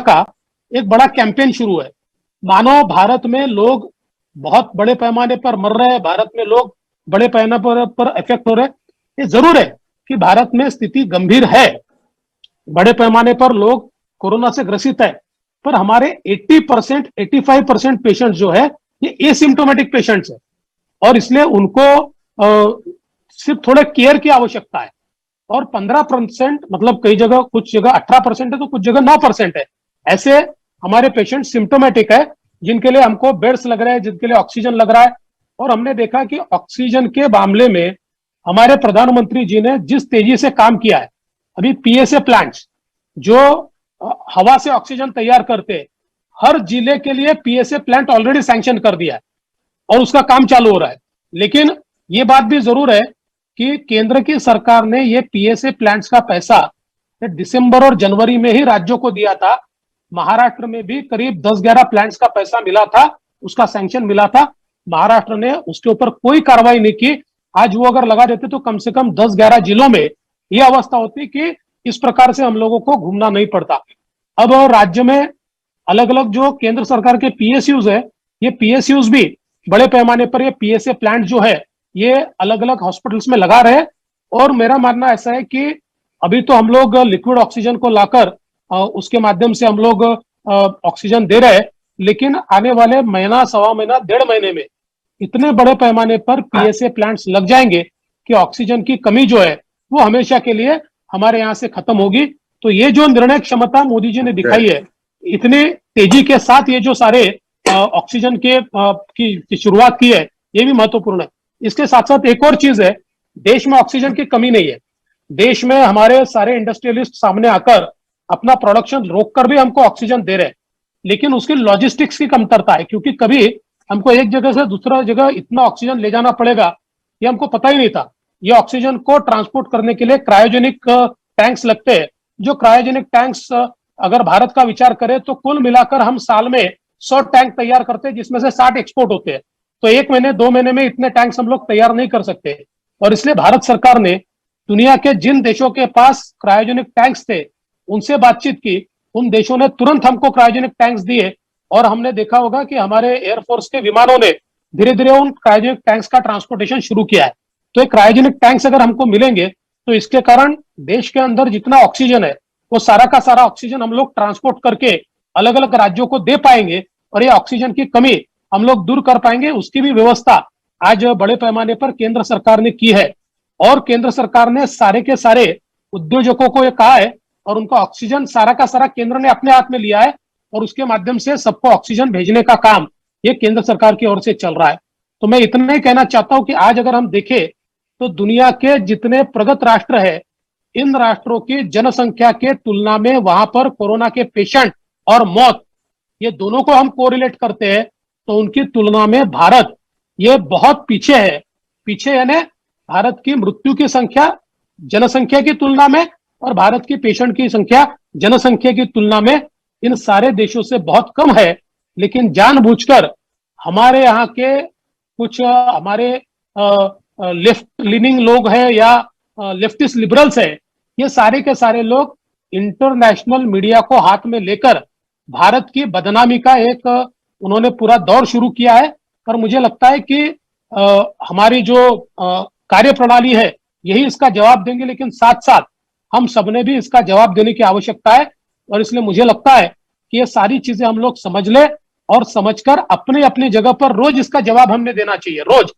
का एक बड़ा कैंपेन शुरू है। मानो भारत में लोग बहुत बड़े पैमाने पर मर रहे हैं, भारत में लोग बड़े पैमाने पर इफेक्ट हो रहे हैं। ये जरूर है कि भारत में स्थिति गंभीर है, बड़े पैमाने पर लोग कोरोना से ग्रसित है, पर हमारे 80% 85% पेशेंट जो है ये एसिम्टोमेटिक पेशेंट्स है, और इसलिए उनको सिर्फ थोड़े केयर की आवश्यकता है। और 15%, मतलब कई जगह, कुछ जगह 18% है तो कुछ जगह 9% है, ऐसे हमारे पेशेंट सिम्टोमेटिक है जिनके लिए हमको बेड्स लग रहे हैं, जिनके लिए ऑक्सीजन लग रहा है। और हमने देखा कि ऑक्सीजन के मामले में हमारे प्रधानमंत्री जी ने जिस तेजी से काम किया है, अभी पीएसए प्लांट्स जो हवा से ऑक्सीजन तैयार करते हैं, हर जिले के लिए पीएसए प्लांट ऑलरेडी सैंक्शन कर दिया है और उसका काम चालू हो रहा है। लेकिन ये बात भी जरूर है कि केंद्र की सरकार ने ये पीएसए प्लांट्स का पैसा दिसंबर और जनवरी में ही राज्यों को दिया था। महाराष्ट्र में भी करीब 10-11 प्लांट्स का पैसा मिला था, उसका सैंक्शन मिला था। महाराष्ट्र ने उसके ऊपर कोई कार्रवाई नहीं की। आज वो अगर लगा देते तो कम से कम 10-11 जिलों में यह अवस्था होती कि इस प्रकार से हम लोगों को घूमना नहीं पड़ता। अब राज्य में अलग अलग जो केंद्र सरकार के पीएसयूज है, ये पीएसयूज भी बड़े पैमाने पर ये पीएसए प्लांट जो है ये अलग अलग हॉस्पिटल्स में लगा रहे हैं। और मेरा मानना ऐसा है कि अभी तो हम लोग लिक्विड ऑक्सीजन को लाकर उसके माध्यम से हम लोग ऑक्सीजन दे रहे हैं, लेकिन आने वाले महीना, सवा महीना, 1.5 महीने में इतने बड़े पैमाने पर पीएसए प्लांट्स लग जाएंगे कि ऑक्सीजन की कमी जो है वो हमेशा के लिए हमारे यहाँ से खत्म होगी। तो ये जो निर्णय क्षमता मोदी जी ने दिखाई है, इतने तेजी के साथ ये जो सारे ऑक्सीजन के की शुरुआत की है, ये भी महत्वपूर्ण है। इसके साथ साथ एक और चीज है, देश में ऑक्सीजन की कमी नहीं है। देश में हमारे सारे इंडस्ट्रियलिस्ट सामने आकर अपना प्रोडक्शन रोककर भी हमको ऑक्सीजन दे रहे हैं, लेकिन उसकी लॉजिस्टिक्स की कमतरता है, क्योंकि कभी हमको एक जगह से दूसरा जगह इतना ऑक्सीजन ले जाना पड़ेगा ये हमको पता ही नहीं था। ये ऑक्सीजन को ट्रांसपोर्ट करने के लिए क्रायोजेनिक टैंक्स लगते हैं। जो क्रायोजेनिक टैंक्स अगर भारत का विचार करें तो कुल मिलाकर हम साल में 100 टैंक तैयार करते हैं, जिसमें से 60 एक्सपोर्ट होते हैं। तो 1 महीने 2 महीने में इतने टैंक्स हम लोग तैयार नहीं कर सकते। और इसलिए भारत सरकार ने दुनिया के जिन देशों के पास क्रायोजेनिक टैंक्स थे उनसे बातचीत की, उन देशों ने तुरंत हमको क्रायोजेनिक टैंक्स दिए। और हमने देखा होगा कि हमारे एयरफोर्स के विमानों ने धीरे धीरे उन क्रायोजेनिक टैंक्स का ट्रांसपोर्टेशन शुरू किया है। तो ये क्रायोजेनिक टैंक्स अगर हमको मिलेंगे तो इसके कारण देश के अंदर जितना ऑक्सीजन है वो सारा का सारा ऑक्सीजन हम लोग ट्रांसपोर्ट करके अलग अलग राज्यों को दे पाएंगे, और ये ऑक्सीजन की कमी हम लोग दूर कर पाएंगे। उसकी भी व्यवस्था आज बड़े पैमाने पर केंद्र सरकार ने की है। और केंद्र सरकार ने सारे के सारे उद्योजकों को ये कहा है, और उनका ऑक्सीजन सारा का सारा केंद्र ने अपने हाथ में लिया है, और उसके माध्यम से सबको ऑक्सीजन भेजने का काम ये केंद्र सरकार की ओर से चल रहा है। तो मैं इतना ही कहना चाहता हूं कि आज अगर हम देखें तो दुनिया के जितने प्रगत राष्ट्र है, इन राष्ट्रों की जनसंख्या के तुलना में वहां पर कोरोना के पेशेंट और मौत, ये दोनों को हम कोरिलेट करते हैं तो उनकी तुलना में भारत ये बहुत पीछे है। पीछे यानी भारत की मृत्यु की संख्या जनसंख्या की तुलना में और भारत की पेशेंट की संख्या जनसंख्या की तुलना में इन सारे देशों से बहुत कम है। लेकिन जानबूझकर हमारे यहाँ के कुछ हमारे लेफ्ट लीनिंग लोग हैं या लेफ्टिस्ट लिबरल्स हैं, ये सारे के सारे लोग इंटरनेशनल मीडिया को हाथ में लेकर भारत की बदनामी का एक उन्होंने पूरा दौर शुरू किया है। पर मुझे लगता है कि हमारी जो कार्य प्रणाली है यही इसका जवाब देंगे, लेकिन साथ साथ हम सबने भी इसका जवाब देने की आवश्यकता है। और इसलिए मुझे लगता है कि ये सारी चीजें हम लोग समझ ले और समझकर अपने अपनी जगह पर रोज इसका जवाब हमने देना चाहिए। रोज